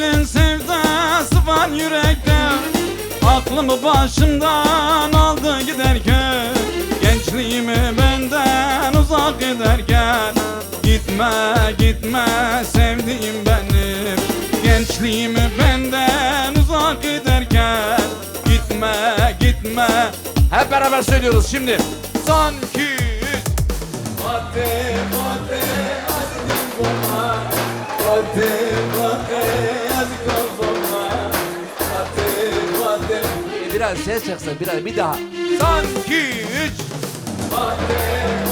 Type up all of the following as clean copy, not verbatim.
Senin sevdası var yürekte, aklımı başımdan aldı giderken, gençliğimi benden uzak ederken. Gitme gitme sevdiğim benim, gençliğimi benden uzak ederken. Gitme gitme. Hep beraber söylüyoruz şimdi. Son 2 3. Fatih Fatih azizim bana, Fatih Fatih aziz olma, Fatih Fatih. Biraz ses çıksın, bir daha. Son 2 3. Fatih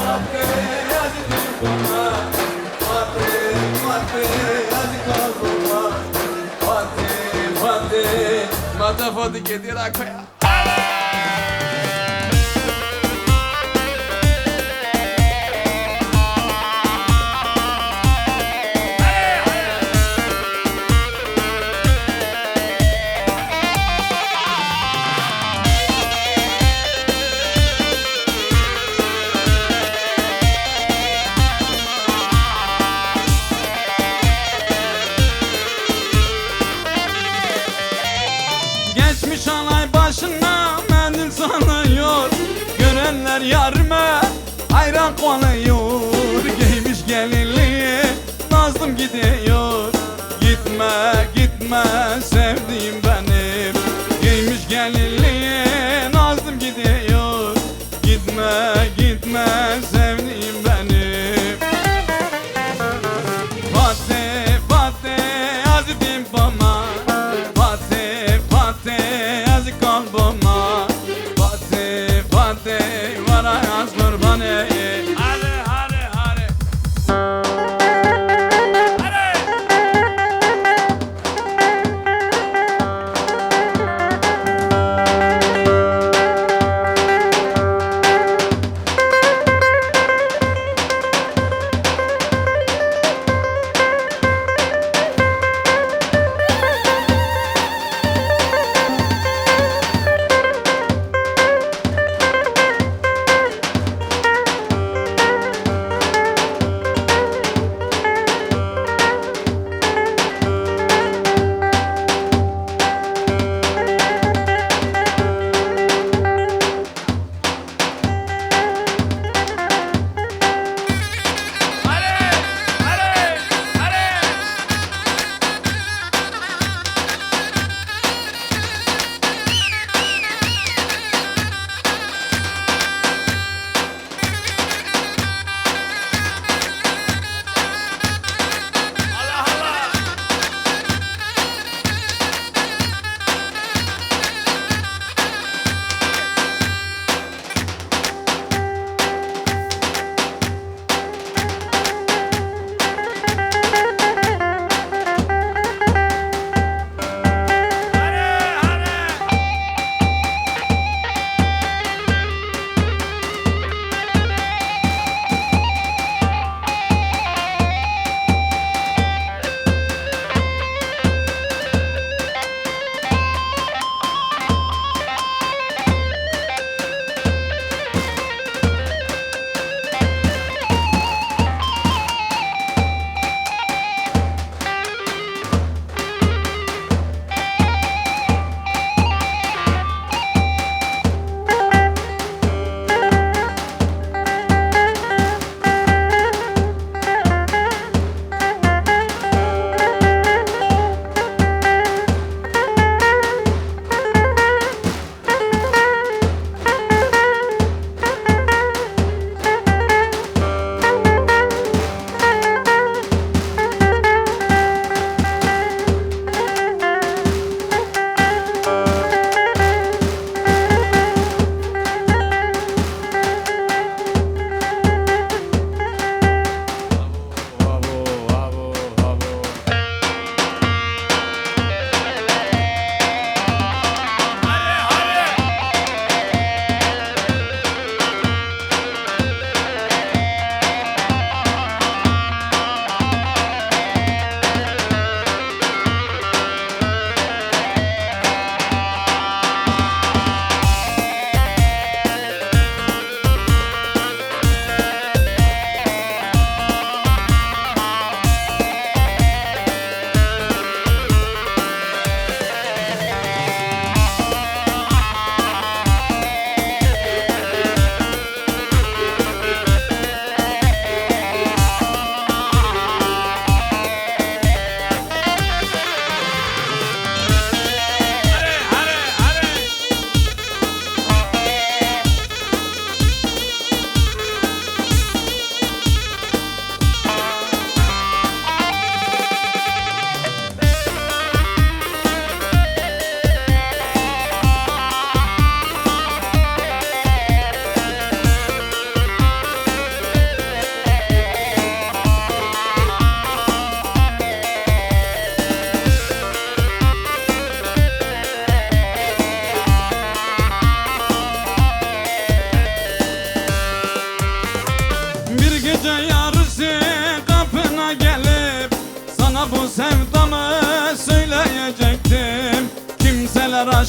Fatih azizim bana, Fatih Fatih aziz olma, Fatih Fatih. Mata Fatih kedi rakaya. Geçmiş alay başına mendil sanıyor, görenler yarime hayran kalıyor. Giymiş gelinliği nazlım gidiyor. Gitme gitme sevdiğim benim, giymiş gelinliği nazlım gidiyor. Gitme gitme sevdiğim benim. Fatih Fatih azizim bana, Fatih Fatih aziz kalbıma, Fatih Fatih var ayaz kurbanı. Hadi hadi hadi. Hadi.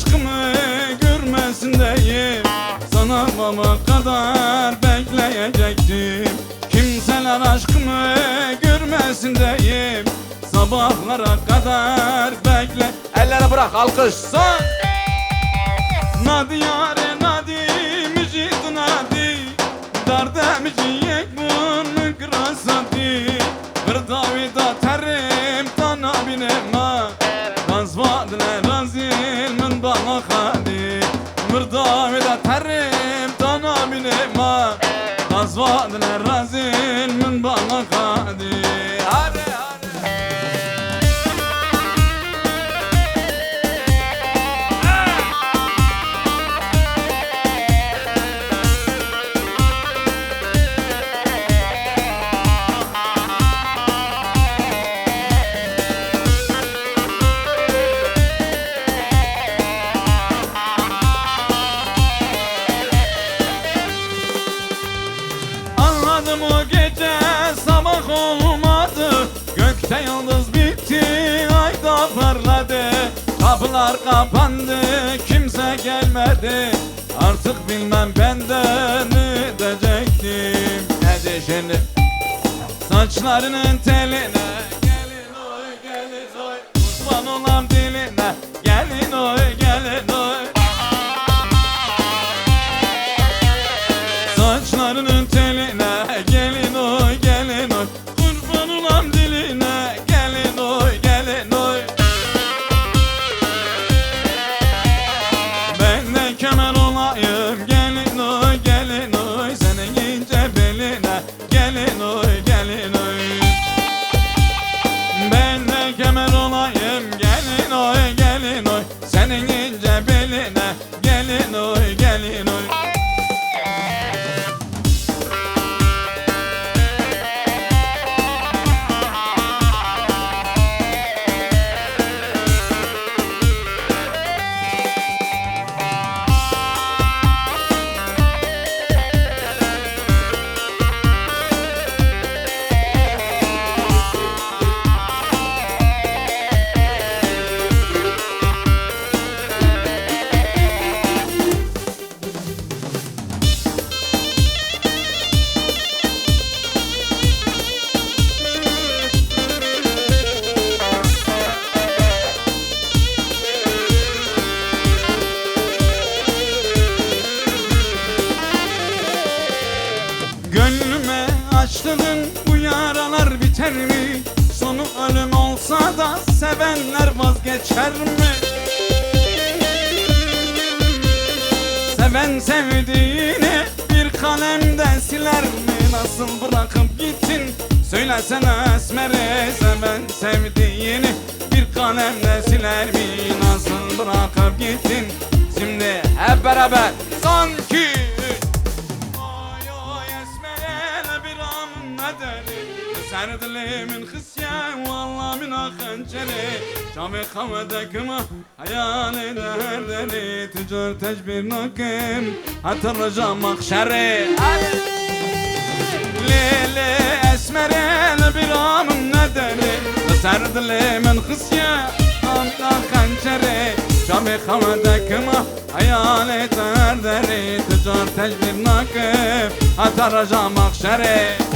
aşkımı görmesindeyim. Sana baba kadar bekleyecektim. Kimseler aşkımı görmesindeyim. Sabahlara kadar bekle. Elleri bırak, alkış son. Nadi yare nadi müjit nadi Darda müjiyek bun mükrasati Vırdavida terim tana binema Razvadle razil min bana khadi Vırdavida terim tana binema Razvadle razil min bana khadi Hare o gece sabah olmadı. Gökte yıldız bitti, ayda parladı. Kapılar kapandı, kimse gelmedi. Artık bilmem ben de ne diyecektim. Hadi şimdi saçlarının teline gelin oy gelin oy Kurban olam diline gelin oy gelin oy Saçlarının teline gelin oy gelin oy Kurban olam diline gelin oy gelin oy Ben de kemer olayım gelin oy gelin oy Senin ince beline gelin oy gelin oy Ben de kemer olayım gelin oy gelin oy Senin ince beline gelin oy gelin oy Gönlüme açtığın bu yaralar biter mi? Sonu ölüm olsa da sevenler vazgeçer mi? Seven sevdiğini bir kalemde siler mi? Nasıl bırakıp gittin? Söylesene esmeri. Seven sevdiğini bir kalemde siler mi? Nasıl bırakıp gittin? Şimdi hep beraber son iki سردلي من خسيا والله من خنجري شامي خمدك ما حيالي دهردني تجر تجبير نقم حتى الرجاء مخشري ليلي اسمري لبرام ندري سردلي من خسيا من خنجري شامي خمدك ما حيالي دهردني تجر تجبير نقم حتى الرجاء مخشري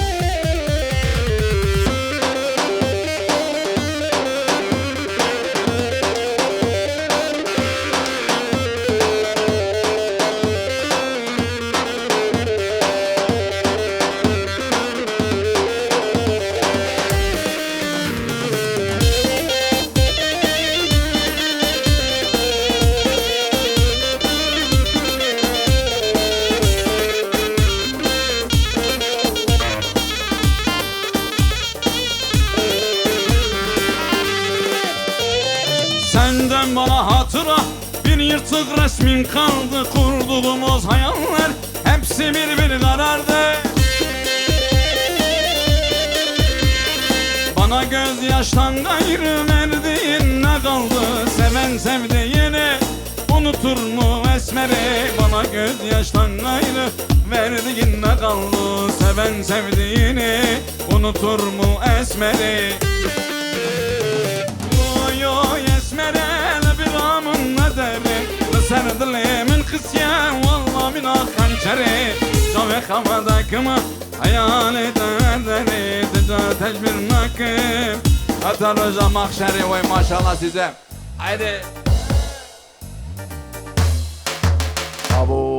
Senden bana hatıra bir yırtık resmin kaldı. Kurduğumuz hayaller hepsi bir karardı. Bana gözyaştan gayrı verdiğin ne kaldı? Seven sevdiğini unutur mu esmeri? Bana gözyaştan gayrı verdiğin ne kaldı? Seven sevdiğini unutur mu esmeri? Oy oy esmere bir amın ne derim? دلي من خسيان والله من خنجري جوي خمدكما حيالي تدري تجبر ناكم أترجى مخشري وي ما شاء الله size haydi abo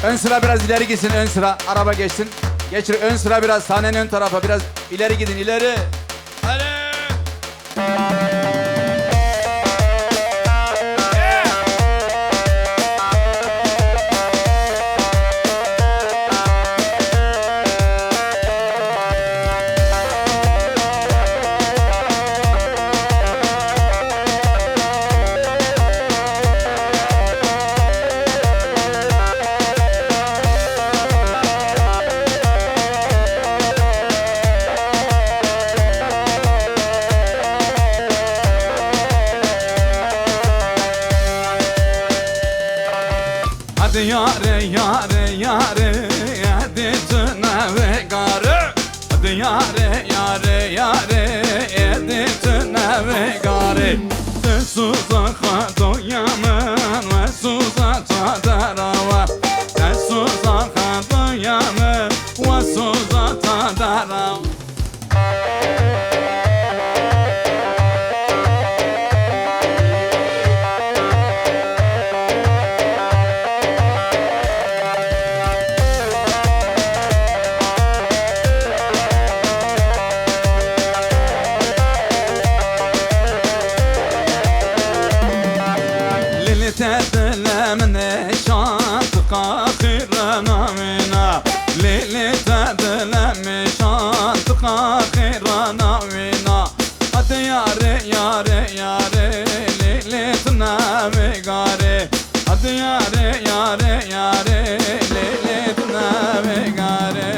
Ön sıra biraz ileri gitsin, ön sıra. Araba geçsin. Geçir, ön sıra biraz sahnenin ön tarafa. Biraz ileri gidin, ileri. Hadi yare yare yare hadi tüne gare hadi yare yare yare hadi tüne gare Suza khato yaman ve suza tadarava Suza khato yaman ve suza tadarava تدلمني شاطق آخر ناوينا ليلي تدلمي شاطق آخر ناوينا قد ياري ياري ياري ليلي تنامي غاري قد ياري ياري ياري ليلي تنامي غاري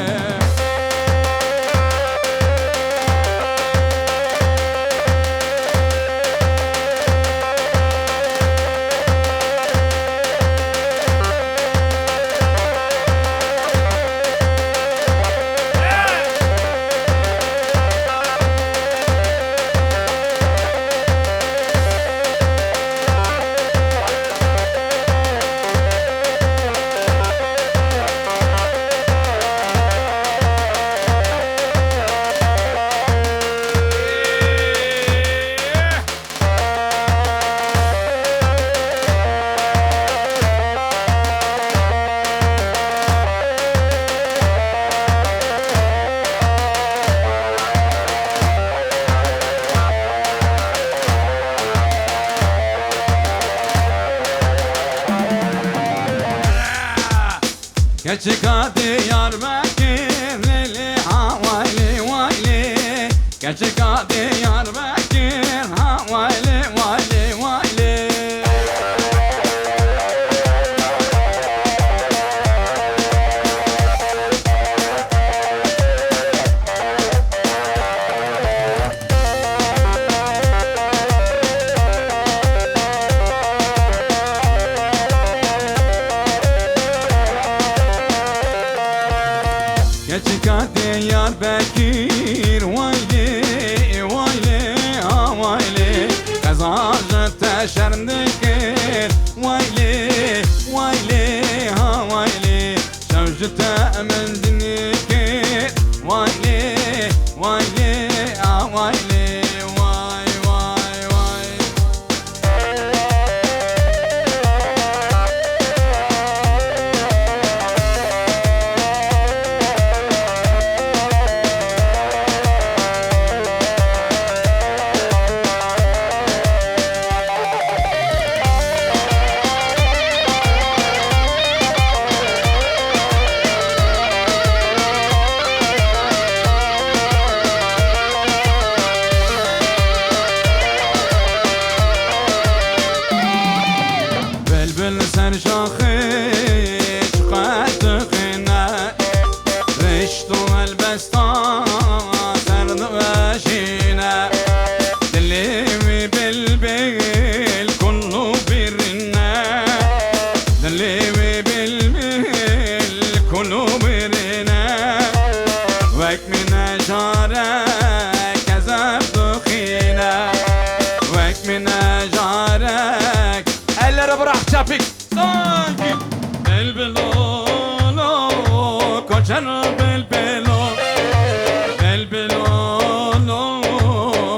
Geçik hadi yar Bekir Lili ha vayli vayli Geçik hadi yar Bekir ha vayli vayli vayli Geçik hadi yar Bekir Vayli vayli ha vayli Kazacı teşermdikir Vayli vayli ha vayli Şevcü temendinikir Vayli vayli ha vayli Vay vay vay Bülbül sen şahı çıkarttığına Reştu elbesta serdi veşine Dilimi bilbil kullu birine Dilimi bilbil kullu birine Vekmine jarek ezebdukhine Vekmine jarek Elleri bırak çapik sanki Belbelo koçanı belbelo Belbelo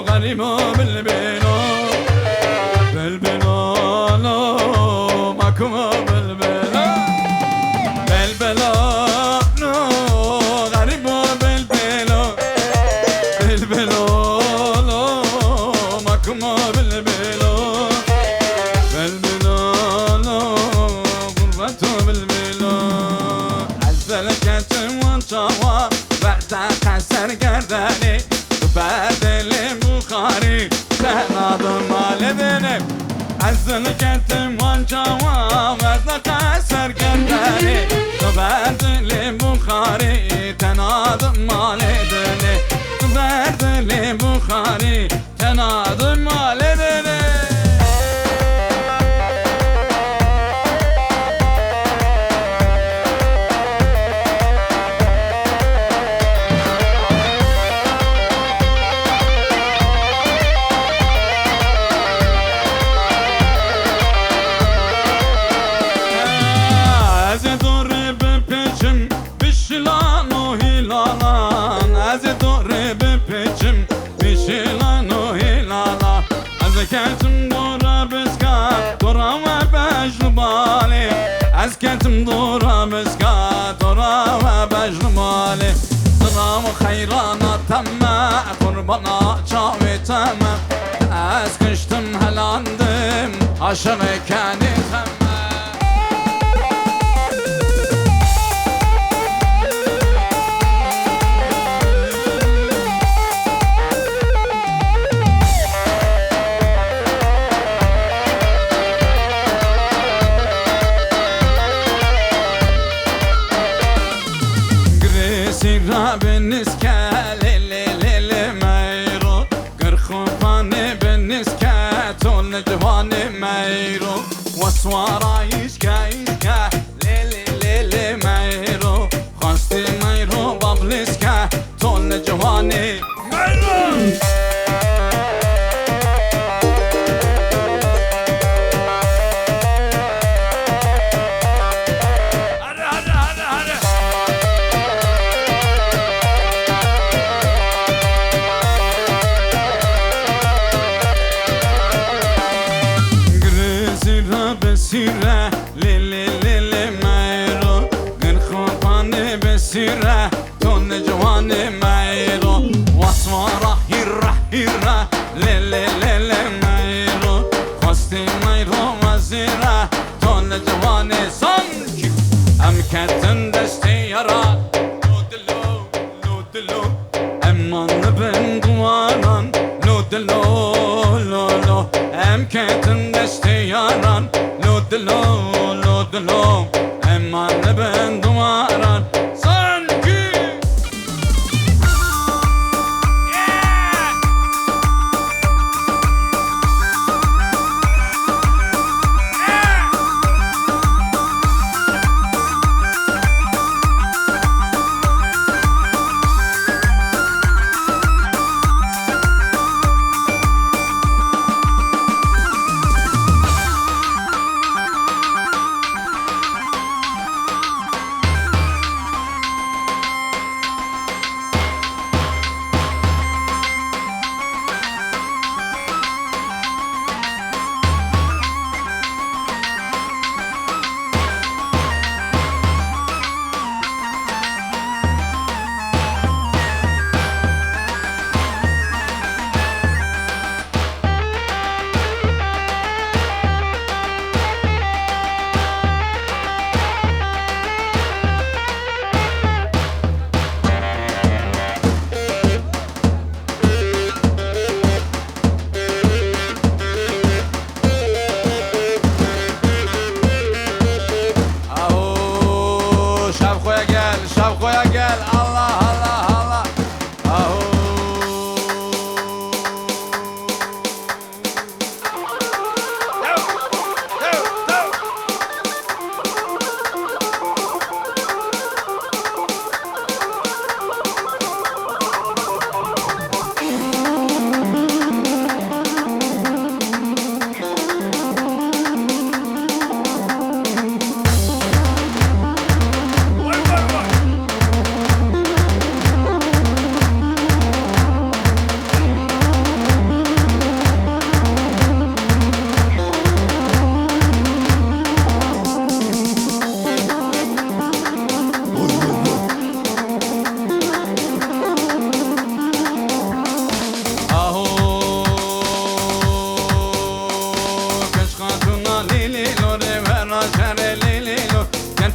garimo belbelo Belbelo makuma belbelo Belbelo garimo belbelo Belbelo makuma belbelo Kasar gerdani Bedeli Bukhari Sen adım aledenim Azzını kentim vancava Vedna kasar gerdani Bedeli Bukhari Ten adım aledeni Bedeli Bukhari Ten adım aledeni كاتم دورا بسكات دورا وبجل بالي از كاتم دورا بسكات دورا وبجل بالي سلام خيرانا تمه قربانا çavi teme az kıştım helandım aşını kendi teme بالنسكة للي ميرو قرخوفاني بالنسكة تول جواني ميرو وصوارا يشكا للي ميرو خاستي ميرو بابلسكة تول جواني ميرو بسيرة للي مايرو غير خوفاني بسيرة تون جواني مايرو وصوارة هيرة للي مايرو خاستي مايرو وزيرة تون جواني صنكي أم كاتن دستي يرا لودلو أمان بن دوانان لودلو أم كاتن دستي يران لودلو امان لبن دواران سانكي Şapkoya gel Allah Allah Allah Ahu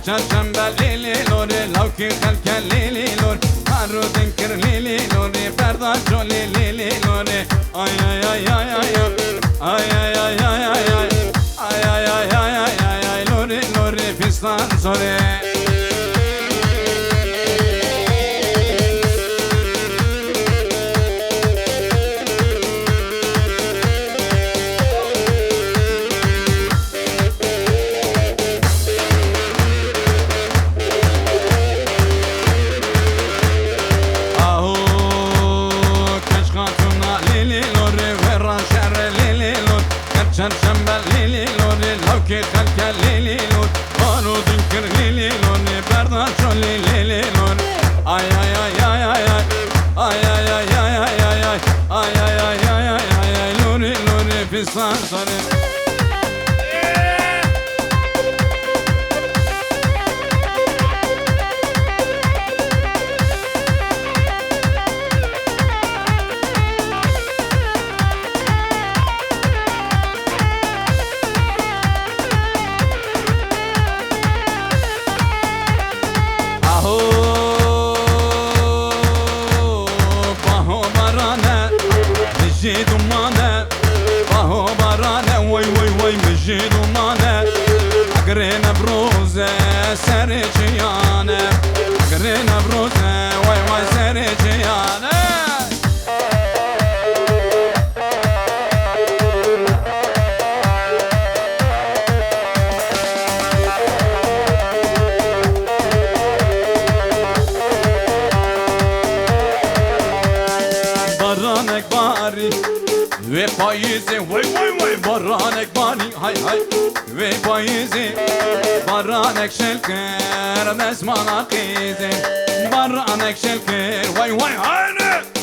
Çarşamba lili lori lavki kalken lili lori Haru dinkir lili lori perdaço lili lori Ay ay ay ay ay ay ay ay ay ay ay ay ay ay ay ay ay ay lori lori fistan sore Çarşamba lili lori lavki kalken lili lori Haru dinkir lili lori perdaço lili lori Ay ay ay ay ay ay ay ay ay ay ay ay ay ay ay ay ay ay ay lori lori في الصرصري مجي دمانة باهو برانة وي وي وي مجي دمانة أقرينا بروزة سري جيانة أقرينا بروزة وي وي سري جيانة برانك باري ve payızı vay vay vay baranek bani hay hay ve payızı baranek şelker desmana kızı baranek şelker vay vay hayır